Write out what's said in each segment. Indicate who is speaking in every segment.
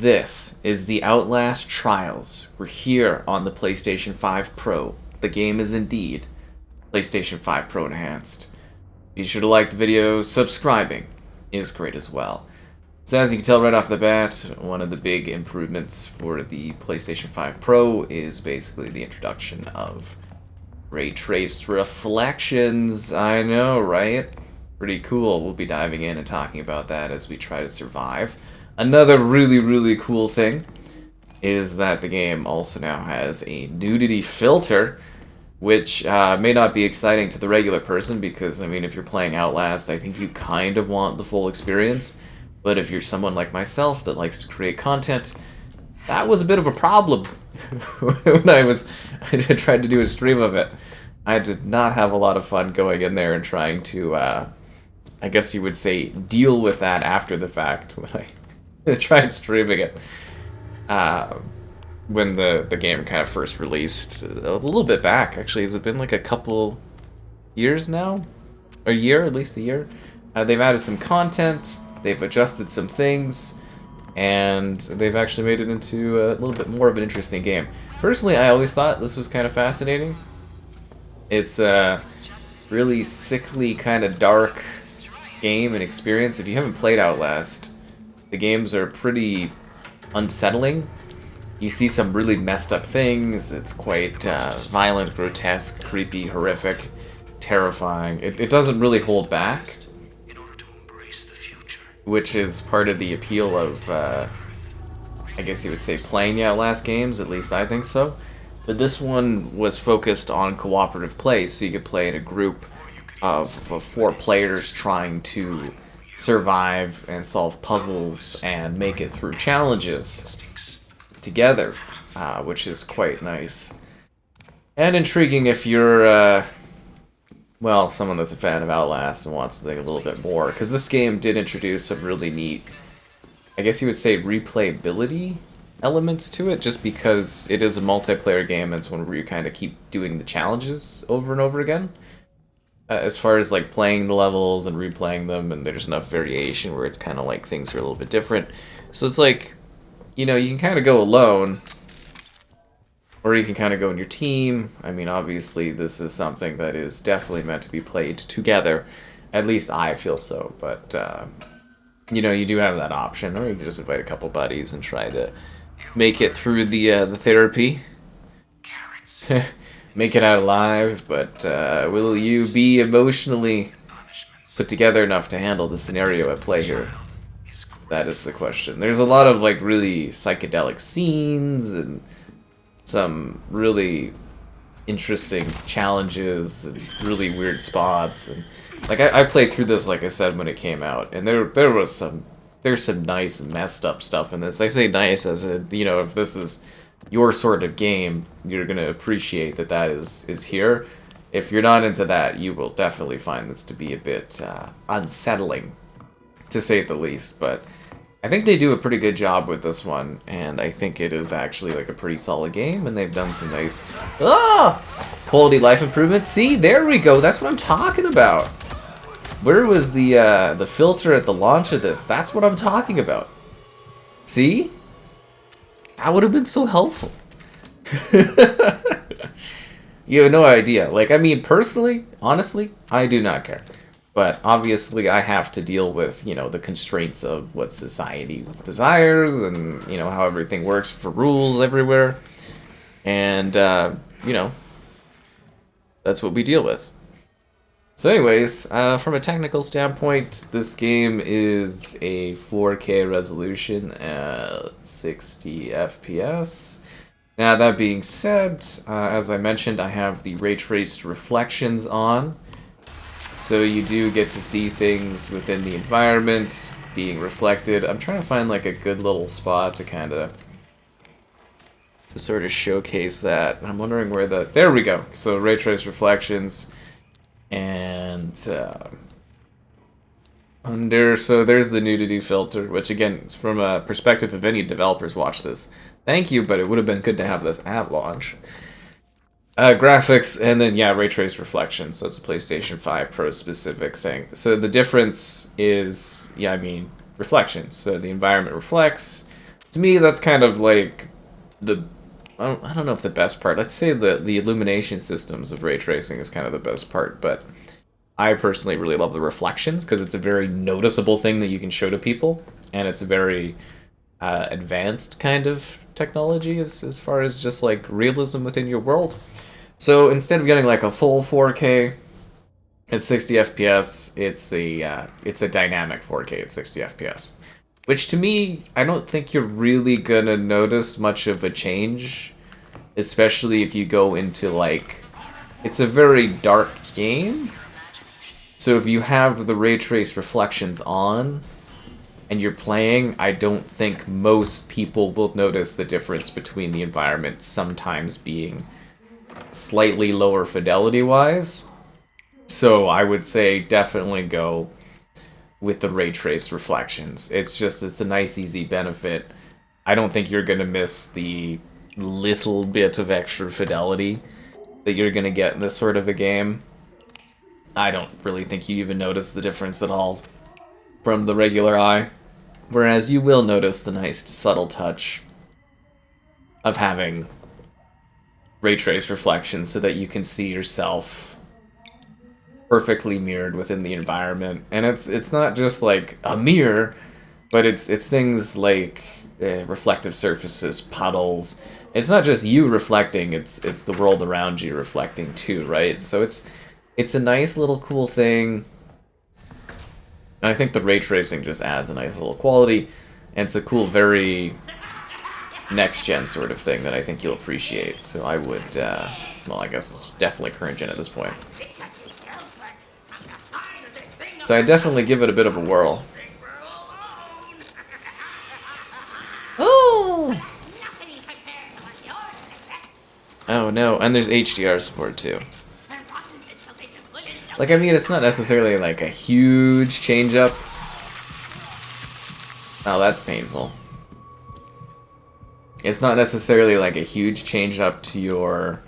Speaker 1: This is the Outlast Trials. We're here on the PlayStation 5 Pro. The game is indeed PlayStation 5 Pro Enhanced. Be sure to like the video, subscribing is great as well. So as you can tell right off the bat, one of the big improvements for the PlayStation 5 Pro is basically the introduction of ray traced reflections. I know, right? Pretty cool. We'll be diving in and talking about that as we try to survive. Another really cool thing is that the game also now has a nudity filter, which may not be exciting to the regular person because, I mean, if you're playing Outlast, I think you kind of want the full experience. But if you're someone like myself that likes to create content, that was a bit of a problem when I tried to do a stream of it. I did not have a lot of fun going in there and trying to, I guess you would say, deal with that after the fact when I tried streaming it. When the game kind of first released, a little bit back, actually. Has it been like a couple years now? A year, at least a year? They've added some content, they've adjusted some things, and they've actually made it into a little bit more of an interesting game. Personally, I always thought this was kind of fascinating. It's a really sickly, kind of dark game and experience. If you haven't played Outlast, the games are pretty unsettling. You see some really messed up things. It's quite violent, grotesque, creepy, horrific, terrifying. It doesn't really hold back, which is part of the appeal of, I guess you would say, playing the Outlast games. At least I think so. But this one was focused on cooperative play, so you could play in a group of 4 players trying to survive and solve puzzles and make it through challenges together, which is quite nice and intriguing if you're well, someone that's a fan of Outlast and wants something a little bit more, because this game did introduce some really neat, I guess you would say, replayability elements to it, just because it is a multiplayer game. It's one where you kind of keep doing the challenges over and over again. As far as like playing the levels and replaying them, and there's enough variation where it's kind of like things are a little bit different. So it's like, you know, you can kind of go alone, or you can kind of go in your team. I mean, obviously this is something that is definitely meant to be played together. At least I feel so, but you know, you do have that option, or you can just invite a couple buddies and try to make it through the therapy. Make it out alive, but will you be emotionally put together enough to handle the scenario at play here? That is the question. There's a lot of like really psychedelic scenes and some really interesting challenges and really weird spots. And like I played through this, like I said, when it came out, and there's some nice messed up stuff in this. I say nice as a, you know, if this is your sort of game, you're gonna appreciate that is here. If you're not into that, you will definitely find this to be a bit unsettling, to say the least. But I think they do a pretty good job with this one, and I think it is actually like a pretty solid game, and they've done some nice quality life improvements. See, there we go. That's what I'm talking about. Where was the filter at the launch of this? That's what I'm talking about. See? That would have been so helpful. You have no idea. Like, I mean, personally, honestly, I do not care. But obviously, I have to deal with, you know, the constraints of what society desires and, you know, how everything works for rules everywhere. And, you know, that's what we deal with. So anyways, from a technical standpoint, this game is a 4K resolution at 60 FPS. Now, that being said, as I mentioned, I have the ray traced reflections on. So you do get to see things within the environment being reflected. I'm trying to find like a good little spot to sort of showcase that. I'm wondering where there we go. So ray traced reflections. And so there's the nudity filter, which again, from a perspective of any developers watch this, thank you, but it would have been good to have this at launch. Graphics, and then yeah, ray trace reflection. So it's a PlayStation 5 Pro specific thing. So the difference is, yeah, I mean, reflections. So the environment reflects. To me, that's kind of like the... I don't know if the best part. Let's say the illumination systems of ray tracing is kind of the best part, but I personally really love the reflections because it's a very noticeable thing that you can show to people, and it's a very advanced kind of technology as far as just like realism within your world. So instead of getting like a full 4K at 60 FPS, it's a dynamic 4K at 60 FPS. Which to me, I don't think you're really gonna notice much of a change, especially if you go into like, it's a very dark game. So if you have the ray trace reflections on and you're playing, I don't think most people will notice the difference between the environment sometimes being slightly lower fidelity wise. So I would say definitely go with the ray trace reflections. It's a nice easy benefit. I don't think you're gonna miss the little bit of extra fidelity that you're gonna get in this sort of a game. I don't really think you even notice the difference at all from the regular eye. Whereas you will notice the nice subtle touch of having ray trace reflections so that you can see yourself perfectly mirrored within the environment. And it's not just like a mirror, but it's things like reflective surfaces, puddles. It's not just you reflecting, it's the world around you reflecting too, right? So it's a nice little cool thing. And I think the ray tracing just adds a nice little quality, and it's a cool, very next-gen sort of thing that I think you'll appreciate. So I would, well, I guess it's definitely current-gen at this point. So I definitely give it a bit of a whirl. Oh! Oh no, and there's HDR support too. Like, I mean, it's not necessarily like a huge change up. Oh, that's painful. It's not necessarily like a huge change up to your,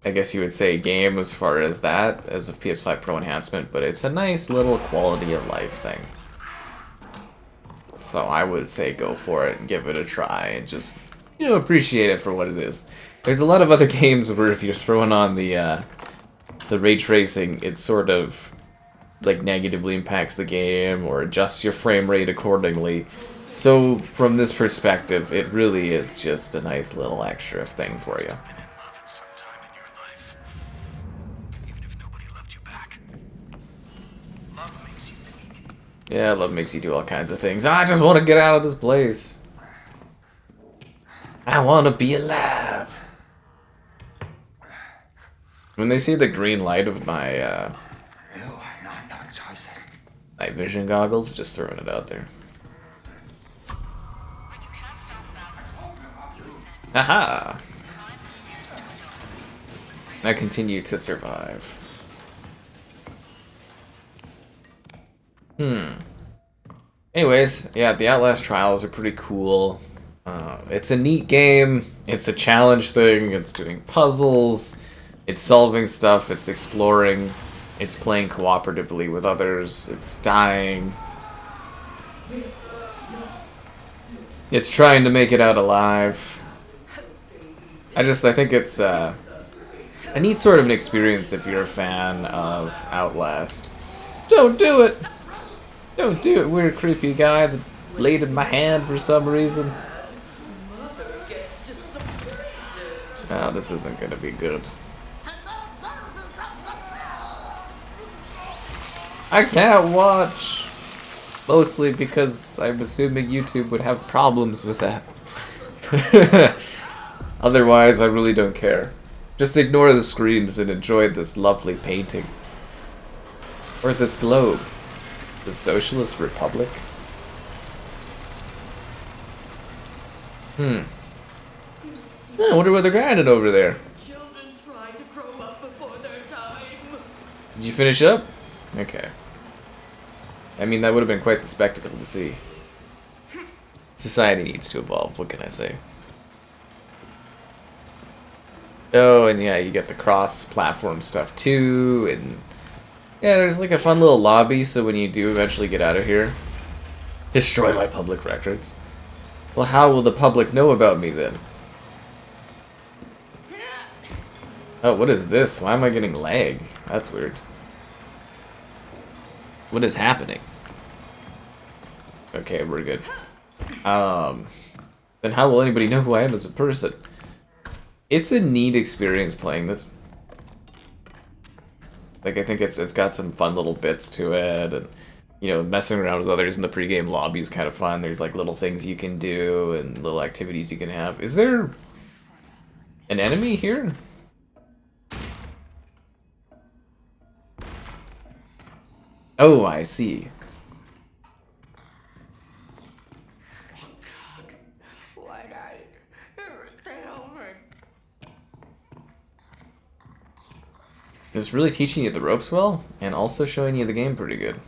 Speaker 1: I guess you would say, game as far as that, as a PS5 Pro enhancement, but it's a nice little quality of life thing. So I would say go for it and give it a try and just, you know, appreciate it for what it is. There's a lot of other games where if you're throwing on the ray tracing, it sort of like negatively impacts the game or adjusts your frame rate accordingly. So from this perspective, it really is just a nice little extra thing for you. Yeah, love makes you do all kinds of things. I just want to get out of this place. I want to be alive. When they see the green light of my night vision goggles, just throwing it out there. Aha! I continue to survive. Anyways, yeah, the Outlast Trials are pretty cool. It's a neat game. It's a challenge thing. It's doing puzzles. It's solving stuff. It's exploring. It's playing cooperatively with others. It's dying. It's trying to make it out alive. I think it's a neat sort of an experience if you're a fan of Outlast. Don't do it! Don't do it, weird creepy guy that bladed my hand for some reason. Oh, this isn't gonna be good. I can't watch! Mostly because I'm assuming YouTube would have problems with that. Otherwise, I really don't care. Just ignore the screams and enjoy this lovely painting. Or this globe. The Socialist Republic? I wonder what they're grinding over there.
Speaker 2: Children try to grow up before their time.
Speaker 1: Did you finish up? Okay. I mean, that would have been quite the spectacle to see. Society needs to evolve, what can I say? Oh, and yeah, you get the cross-platform stuff too, and yeah, there's like a fun little lobby, so when you do eventually get out of here, destroy my public records. Well, how will the public know about me then? Oh, what is this? Why am I getting lag? That's weird. What is happening? Okay, we're good. Then how will anybody know who I am as a person? It's a neat experience playing this. Like, I think it's got some fun little bits to it, and you know, messing around with others in the pregame lobby is kind of fun. There's like little things you can do and little activities you can have. Is there an enemy here? Oh, I see. It's really teaching you the ropes well, and also showing you the game pretty good.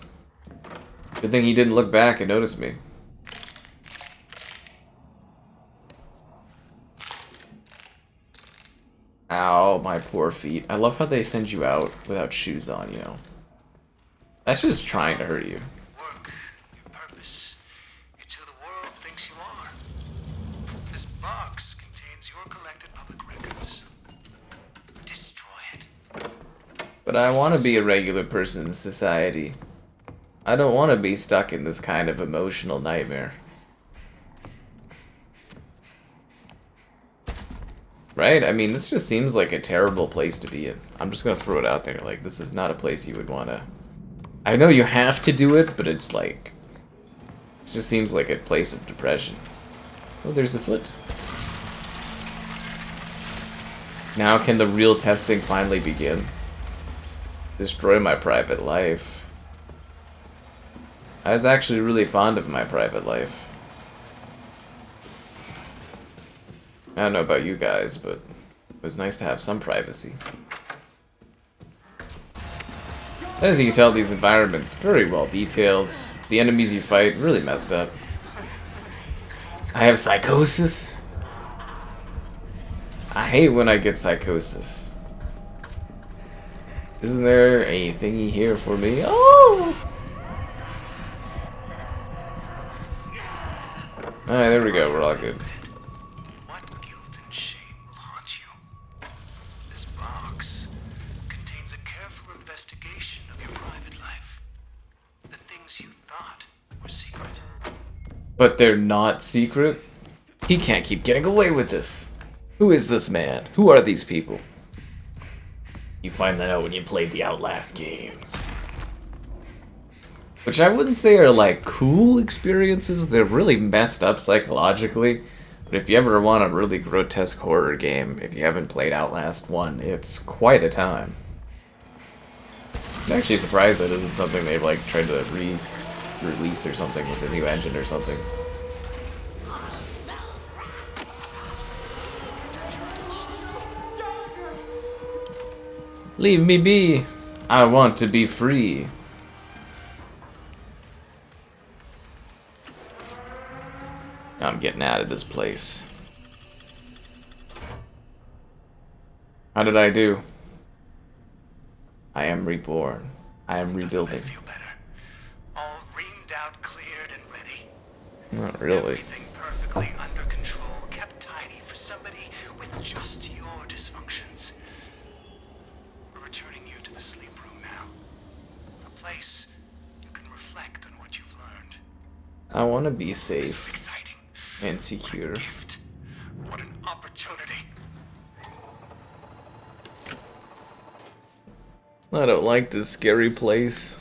Speaker 1: Good thing he didn't look back and notice me. Ow, my poor feet. I love how they send you out without shoes on, you know. That's just trying to hurt you.
Speaker 3: Work, your purpose. It's who the world thinks you are. This box contains your collected public records. Destroy it.
Speaker 1: But I want to be a regular person in society. I don't want to be stuck in this kind of emotional nightmare. Right? I mean, this just seems like a terrible place to be in. I'm just gonna throw it out there. Like, this is not a place you would want to... I know you have to do it, but it's like... It just seems like a place of depression. Oh, there's the foot. Now can the real testing finally begin? Destroy my private life. I was actually really fond of my private life. I don't know about you guys, but it was nice to have some privacy. As you can tell, these environments very well detailed. The enemies you fight really messed up. I have psychosis. I hate when I get psychosis. Isn't there a thingy here for me? Oh! Alright, there we go. We're all good.
Speaker 3: What guilt and shame will haunt you? This box contains a careful investigation of your private life. The things you thought were secret.
Speaker 1: But they're not secret? He can't keep getting away with this. Who is this man? Who are these people? You find that out when you played the Outlast games. Which I wouldn't say are like cool experiences. They're really messed up psychologically. But if you ever want a really grotesque horror game, if you haven't played Outlast 1, it's quite a time. I'm actually surprised that isn't something they've like tried to re-release or something with a new engine or something. Leave me be. I want to be free. I'm getting out of this place. How did I do? I am reborn. I am rebuilding.
Speaker 3: Feel better. All reamed out, cleared, and ready.
Speaker 1: Not really.
Speaker 3: Everything perfectly under control, kept tidy for somebody with just your dysfunctions. We're returning you to the sleep room now. A place you can reflect on what you've learned.
Speaker 1: I want to be
Speaker 3: This
Speaker 1: safe
Speaker 3: is exciting.
Speaker 1: and secure.
Speaker 3: What a gift. What an opportunity.
Speaker 1: I don't like this scary place.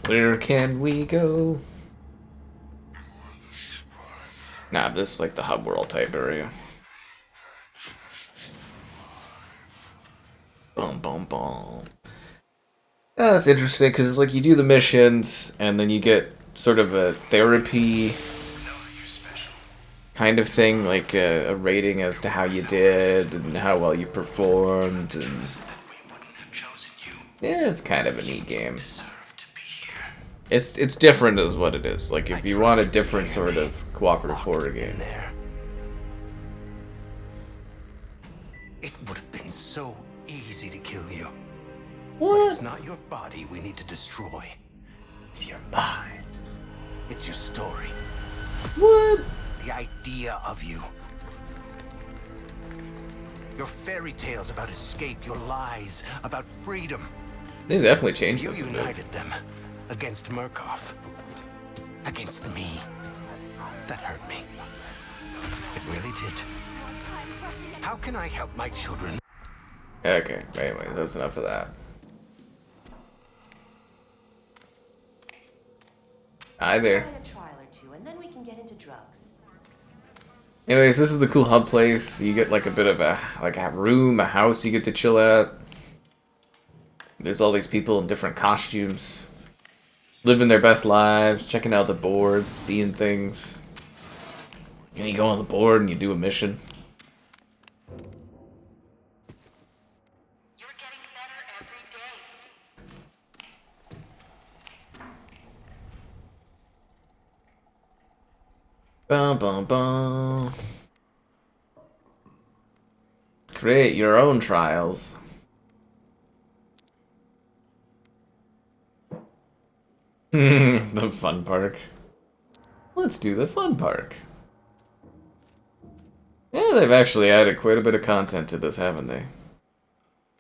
Speaker 1: Where can we go? Nah, this is like the hub world type area. Boom, boom, boom. That's interesting because like you do the missions and then you get sort of a therapy kind of thing, like a rating as to how you did and how well you performed. And yeah, it's kind of a neat game. It's different is what it is. Like if you want a different sort of cooperative horror game.
Speaker 3: It would have been so easy to kill you.
Speaker 1: What?
Speaker 3: But it's not your body we need to destroy.
Speaker 1: What?
Speaker 3: The idea of you. Your fairy tales about escape, your lies about freedom.
Speaker 1: They definitely changed
Speaker 3: You
Speaker 1: this a bit.
Speaker 3: united them against Murkoff. Against me. That hurt me. It really did. How can I help my children?
Speaker 1: Okay, anyways, that's enough of that. Hi there.
Speaker 4: Try a trial or two, and then we can get into drugs.
Speaker 1: Anyways, this is the cool hub place. You get like a bit of a room, a house you get to chill at. There's all these people in different costumes, living their best lives, checking out the board, seeing things. And you go on the board and you do a mission.
Speaker 2: You're getting better every day.
Speaker 1: Bum bum bum. Create your own trials. The fun park. Let's do the fun park. Yeah, they've actually added quite a bit of content to this, haven't they?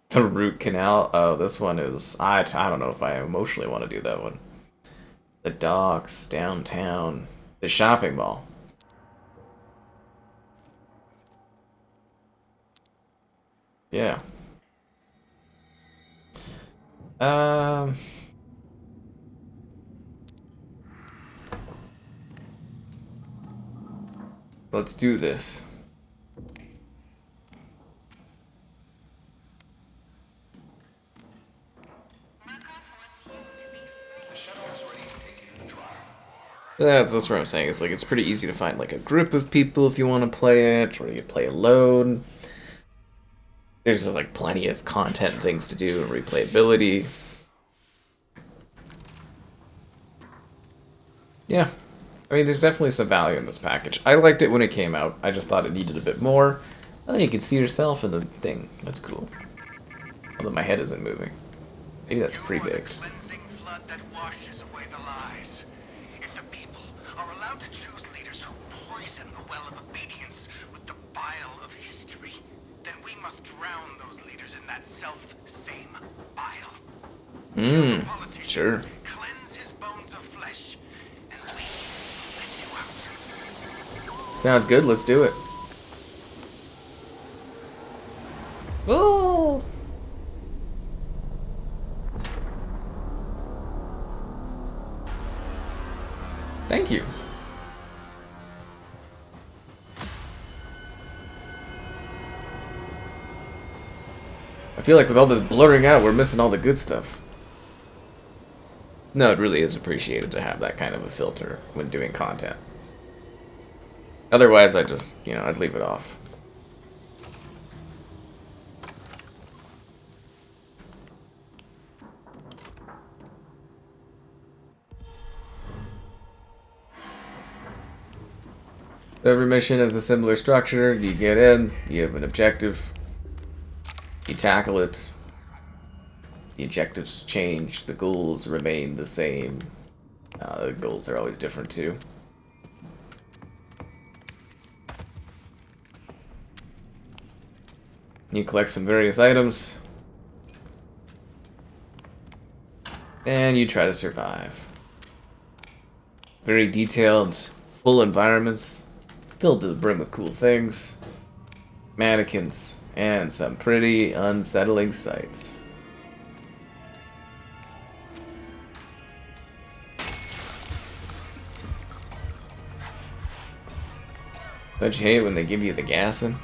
Speaker 1: The root canal. Oh, this one is... I don't know if I emotionally want to do that one. The docks, downtown, the shopping mall. Yeah. Let's do this. That's what I'm saying. It's like it's pretty easy to find like a group of people if you want to play it, or you play alone. There's just like plenty of content things to do and replayability. Yeah. I mean, there's definitely some value in this package. I liked it when it came out. I just thought it needed a bit more. Oh, you can see yourself in the thing. That's cool. Although my head isn't moving. Maybe that's pre-baked.
Speaker 3: Cleansing flood that washes away the lies. If the people are allowed to choose leaders who poison the well of obedience with the bile of history, then we must drown those leaders in that self-same bile. Kill the politician,
Speaker 1: Sure.
Speaker 3: cleanse his bones of flesh, and we let you out.
Speaker 1: Sounds good, let's do it. Oh! Thank you. I feel like with all this blurring out, we're missing all the good stuff. No, it really is appreciated to have that kind of a filter when doing content. Otherwise, I just, I'd leave it off. Every mission has a similar structure. You get in, you have an objective, you tackle it. The objectives change, the goals remain the same. The goals are always different too. You collect some various items. And you try to survive. Very detailed, full environments, filled to the brim with cool things, mannequins, and some pretty unsettling sights. Don't you hate when they give you the gassing?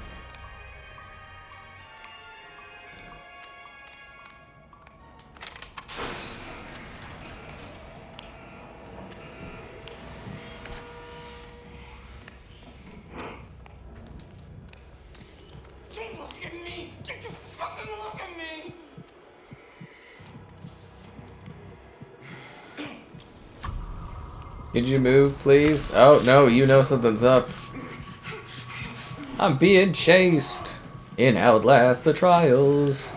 Speaker 2: Don't look at me! Don't you fucking look at me!
Speaker 1: Could you move, please? Oh, no, you know something's up. I'm being chased in Outlast Trials.